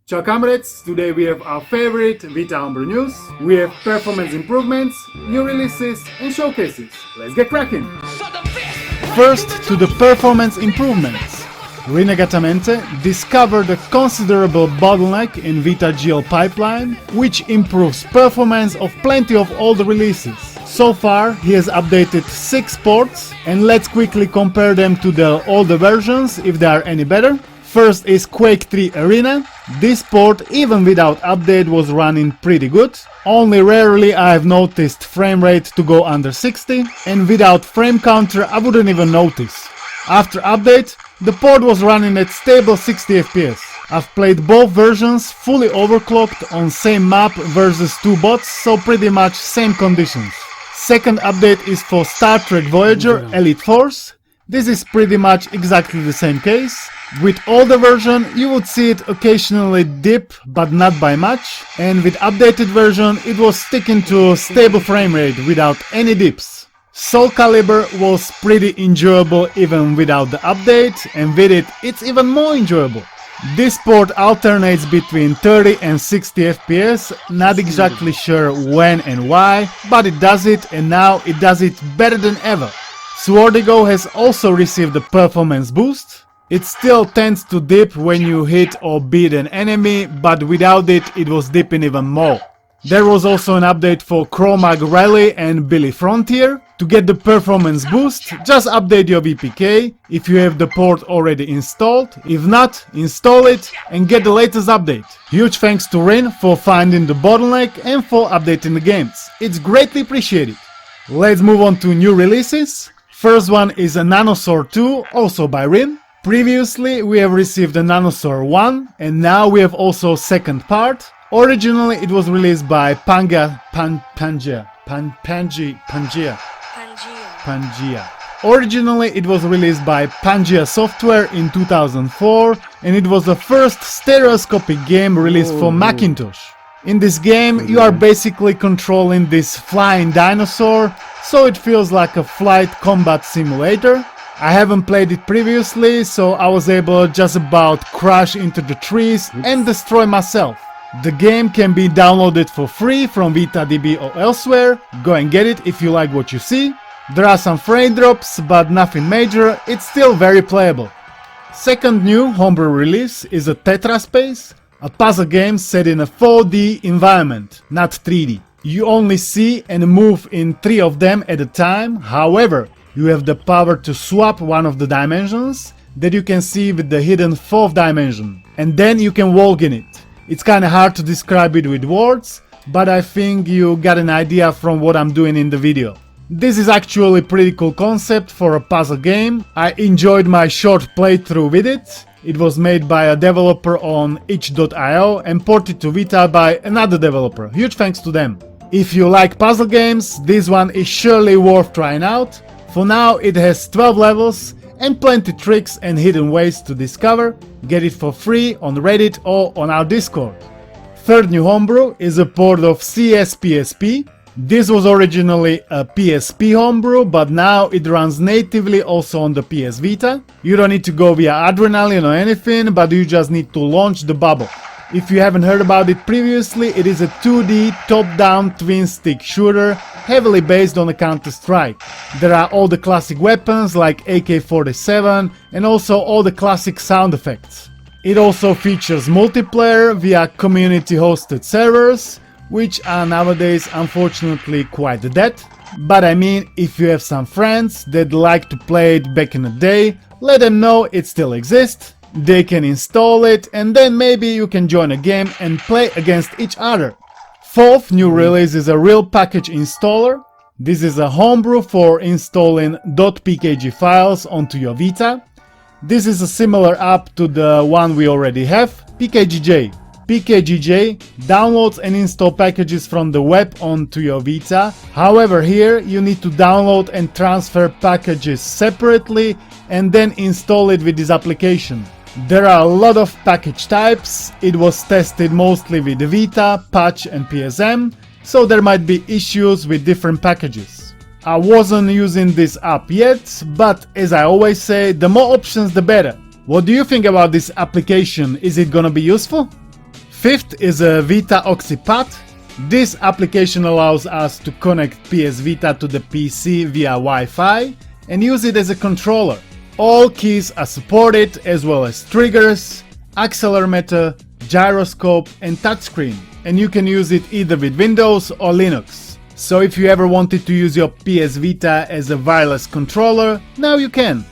Ciao Comrades, today we have our favorite Vita Homebrew news. We have performance improvements, new releases and showcases. Let's get cracking! First to the performance improvements. Rinnegatamente discovered a considerable bottleneck in Vita GL pipeline, which improves performance of plenty of old releases. So far he has updated 6 ports, and let's quickly compare them to the older versions if they are any better. First is Quake 3 Arena. This port, even without update, was running pretty good. Only rarely I have noticed frame rate to go under 60, and without frame counter I wouldn't even notice. After update, the port was running at stable 60 FPS. I've played both versions fully overclocked on same map versus 2 bots, so pretty much same conditions. Second update is for Star Trek Voyager Elite Force. This is pretty much exactly the same case. With older version you would see it occasionally dip, but not by much, and with updated version it was sticking to stable frame rate without any dips. Soul Calibur was pretty enjoyable even without the update, and with it it's even more enjoyable. This port alternates between 30 and 60 FPS, not exactly sure when and why, but it does it, and now it does it better than ever. Swordigo has also received a performance boost. It still tends to dip when you hit or beat an enemy, but without it, it was dipping even more. There was also an update for Chromag Rally and Billy Frontier. To get the performance boost, just update your VPK if you have the port already installed. If not, install it and get the latest update. Huge thanks to Rin for finding the bottleneck and for updating the games. It's greatly appreciated. Let's move on to new releases. First one is a Nanosaur 2, also by Rin. Previously we have received a Nanosaur 1, and now we have also second part. Originally it was released by Pangea. Originally it was released by Pangea Software in 2004, and it was the first stereoscopic game released for Macintosh. In this game you are basically controlling this flying dinosaur, so it feels like a flight combat simulator. I haven't played it previously, so I was able to just about crash into the trees and destroy myself. The game can be downloaded for free from VitaDB or elsewhere. Go and get it if you like what you see. There are some frame drops, but nothing major, it's still very playable. Second new homebrew release is a Tetraspace, a puzzle game set in a 4D environment, not 3D. You only see and move in 3 of them at a time. However, you have the power to swap one of the dimensions that you can see with the hidden 4th dimension, and then you can walk in it. It's kinda hard to describe it with words, but I think you got an idea from what I'm doing in the video. This is actually a pretty cool concept for a puzzle game. I enjoyed my short playthrough with it. It was made by a developer on itch.io and ported to Vita by another developer. Huge thanks to them. If you like puzzle games, this one is surely worth trying out. For now it has 12 levels and plenty tricks and hidden ways to discover. Get it for free on Reddit or on our Discord. Third new homebrew is a port of CSPSP. This was originally a PSP homebrew, but now it runs natively also on the PS Vita. You don't need to go via Adrenaline or anything, but you just need to launch the bubble. If you haven't heard about it previously, it is a 2D top-down twin-stick shooter, heavily based on a Counter-Strike. There are all the classic weapons like AK-47 and also all the classic sound effects. It also features multiplayer via community-hosted servers, which are nowadays unfortunately quite dead. But I mean, if you have some friends that like to play it back in the day, let them know it still exists. They can install it, and then maybe you can join a game and play against each other. Fourth new release is a real package installer. This is a homebrew for installing .pkg files onto your Vita. This is a similar app to the one we already have, PKGJ. PKGJ downloads and install packages from the web onto your Vita. However, here you need to download and transfer packages separately and then install it with this application. There are a lot of package types. It was tested mostly with the Vita, Patch and PSM, so there might be issues with different packages. I wasn't using this app yet, but as I always say, the more options the better. What do you think about this application? Is it gonna be useful? Fifth is a VitaOxiPad. This application allows us to connect PS Vita to the PC via Wi-Fi and use it as a controller. All keys are supported, as well as triggers, accelerometer, gyroscope and touchscreen, and you can use it either with Windows or Linux. So if you ever wanted to use your PS Vita as a wireless controller, now you can.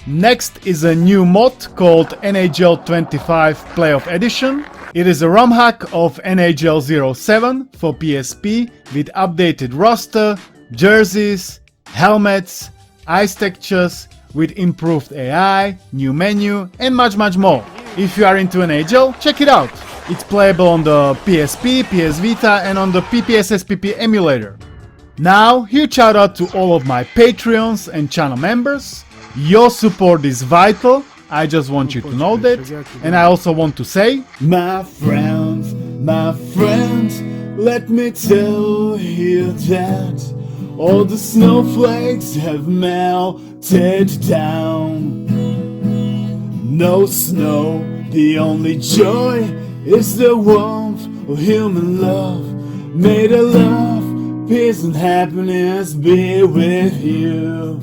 Next is a new mod called NHL 25 Playoff Edition. It is a ROM hack of NHL 07 for PSP with updated roster, jerseys, helmets, ice textures, with improved AI, new menu and much more. If you are into NHL, check it out. It's playable on the PSP, PS Vita and on the PSPSP emulator. Now, huge shout out to all of my Patreons and channel members. Your support is vital. I just want you to know that. And I also want to say, my friends, let me tell you that all the snowflakes have melted down. No snow, the only joy is the warmth of human love. May the love, peace and happiness be with you.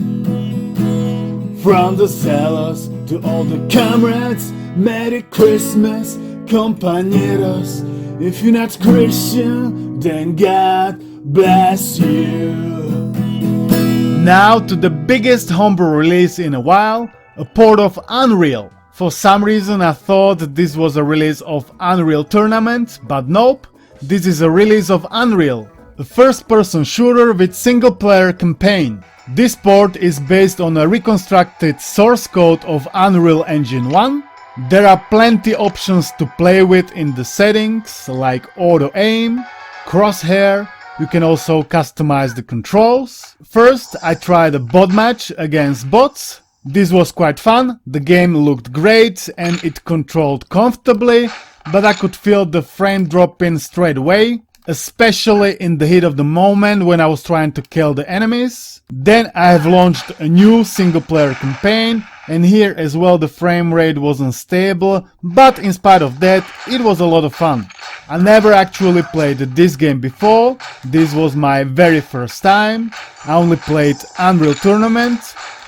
From the Zealous to all the Comrades, Merry Christmas, compañeros. If you're not Christian, then God bless you. Now to the biggest homebrew release in a while, a port of Unreal. For some reason I thought this was a release of Unreal Tournament, but nope, this is a release of Unreal, a first-person shooter with single-player campaign. This port is based on a reconstructed source code of Unreal Engine 1. There are plenty options to play with in the settings, like auto-aim, crosshair. You can also customize the controls. First, I tried a bot match against bots. This was quite fun, the game looked great and it controlled comfortably, but I could feel the frame dropping straight away, especially in the heat of the moment when I was trying to kill the enemies. Then I have launched a new single player campaign, and here as well the frame rate wasn't stable, but in spite of that it was a lot of fun. I never actually played this game before, this was my very first time. I only played Unreal Tournament,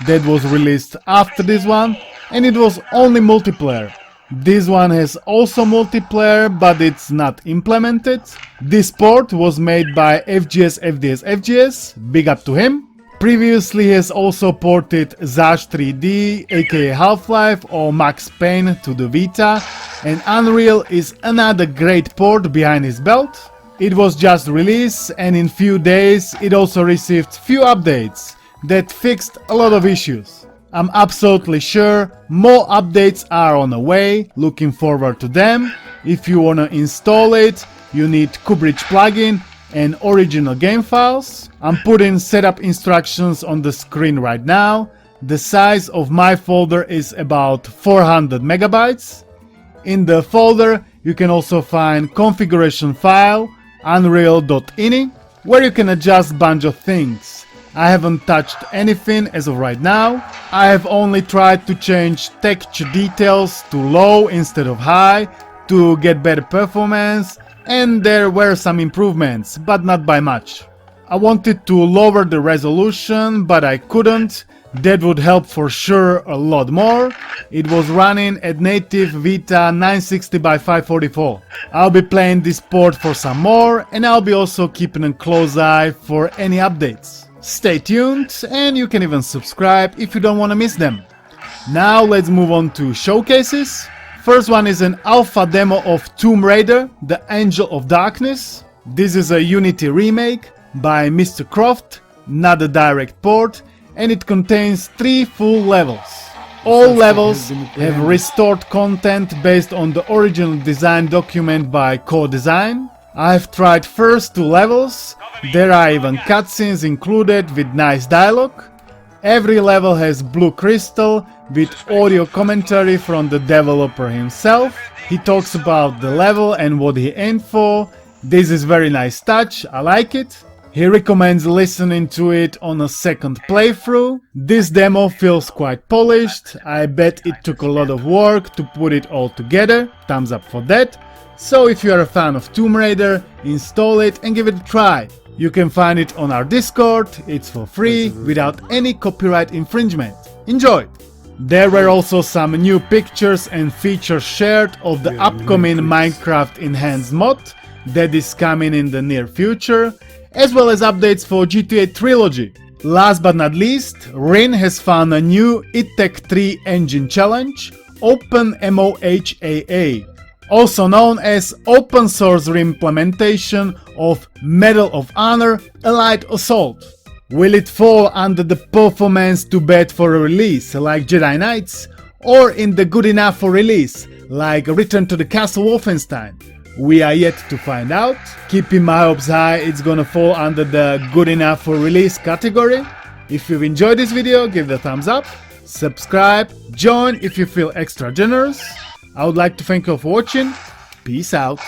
that was released after this one, and it was only multiplayer. This one has also multiplayer, but it's not implemented. This port was made by FGS, big up to him. Previously he has also ported Zash 3D, aka Half-Life or Max Payne to the Vita, and Unreal is another great port behind his belt. It was just released and in few days it also received few updates that fixed a lot of issues. I'm absolutely sure more updates are on the way, looking forward to them. If you wanna install it, you need Kubridge plugin and original game files. I'm putting setup instructions on the screen right now. The size of my folder is about 400 megabytes. In the folder you can also find configuration file unreal.ini, where you can adjust bunch of things. I haven't touched anything as of right now. I have only tried to change texture details to low instead of high to get better performance, and there were some improvements, but not by much. I wanted to lower the resolution, but I couldn't. That would help for sure a lot more. It was running at native Vita 960 by 544. I'll be playing this port for some more, and I'll be also keeping a close eye for any updates. Stay tuned, and you can even subscribe if you don't want to miss them. Now let's move on to showcases. First one is an alpha demo of Tomb Raider, The Angel of Darkness. This is a Unity remake by Mr. Croft, not a direct port, and it contains 3 full levels. All levels have restored content based on the original design document by Co-Design. I have tried first 2 levels, there are even cutscenes included with nice dialogue. Every level has blue crystal with audio commentary from the developer himself. He talks about the level and what he aimed for. This is very nice touch, I like it. He recommends listening to it on a second playthrough. This demo feels quite polished. I bet it took a lot of work to put it all together. Thumbs up for that. So if you are a fan of Tomb Raider, install it and give it a try. You can find it on our Discord, it's for free, without any copyright infringement. Enjoy! There were also some new pictures and features shared of the upcoming Minecraft Enhanced mod that is coming in the near future, as well as updates for GTA Trilogy. Last but not least, Rin has found a new ITEC 3 engine challenge, Open MoHHAA, also known as open source reimplementation of Medal of Honor Allied Assault. Will it fall under the performance too bad for a release like Jedi Knights, or in the good enough for release like Return to the Castle Wolfenstein? We are yet to find out. Keeping my hopes high, it's gonna fall under the good enough for release category. If you've enjoyed this video, give it a thumbs up, subscribe, join if you feel extra generous. I would like to thank you for watching. Peace out.